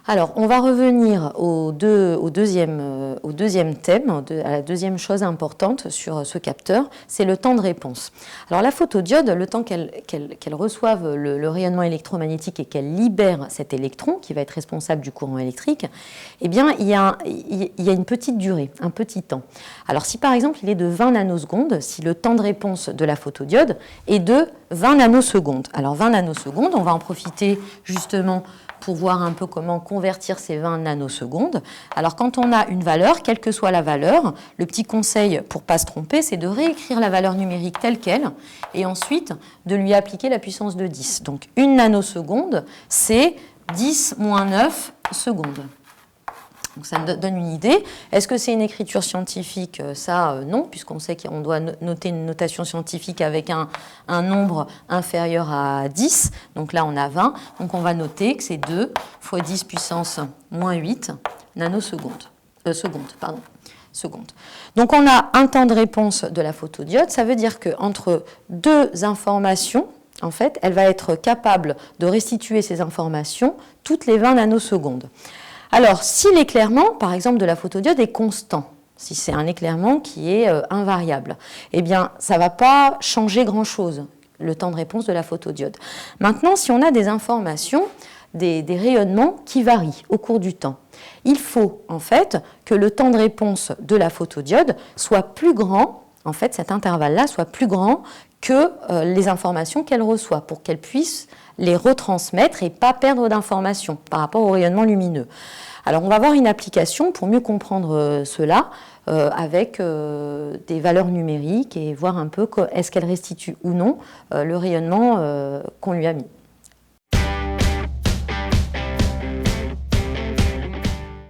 Alors, on va revenir au deuxième thème, à la deuxième chose importante sur ce capteur, c'est le temps de réponse. Alors, la photodiode, le temps qu'elle reçoive le rayonnement électromagnétique et qu'elle libère cet électron qui va être responsable du courant électrique, eh bien, il y a une petite durée, un petit temps. Alors, si par exemple, il est de 20 nanosecondes, si le temps de réponse de la photodiode est de 20 nanosecondes. Alors, 20 nanosecondes, on va en profiter justement pour voir un peu comment convertir ces 20 nanosecondes. Alors, quand on a une valeur, quelle que soit la valeur, le petit conseil pour ne pas se tromper, c'est de réécrire la valeur numérique telle qu'elle et ensuite de lui appliquer la puissance de 10. Donc, une nanoseconde, c'est 10 moins 9 secondes. Donc ça me donne une idée. Est-ce que c'est une écriture scientifique? Ça, non, puisqu'on sait qu'on doit noter une notation scientifique avec un nombre inférieur à 10. Donc là, on a 20. Donc on va noter que c'est 2 fois 10 puissance moins 8 nanosecondes. Secondes. Donc on a un temps de réponse de la photodiode. Ça veut dire qu'entre deux informations, en fait, elle va être capable de restituer ces informations toutes les 20 nanosecondes. Alors, si l'éclairement, par exemple, de la photodiode est constant, si c'est un éclairement qui est invariable, eh bien, ça ne va pas changer grand-chose, le temps de réponse de la photodiode. Maintenant, si on a des informations, des rayonnements qui varient au cours du temps, il faut, en fait, que le temps de réponse de la photodiode soit plus grand, en fait, cet intervalle-là soit plus grand que les informations qu'elle reçoit, pour qu'elle puisse les retransmettre et pas perdre d'informations par rapport au rayonnement lumineux. Alors on va voir une application pour mieux comprendre cela avec des valeurs numériques et voir un peu est-ce qu'elle restitue ou non le rayonnement qu'on lui a mis.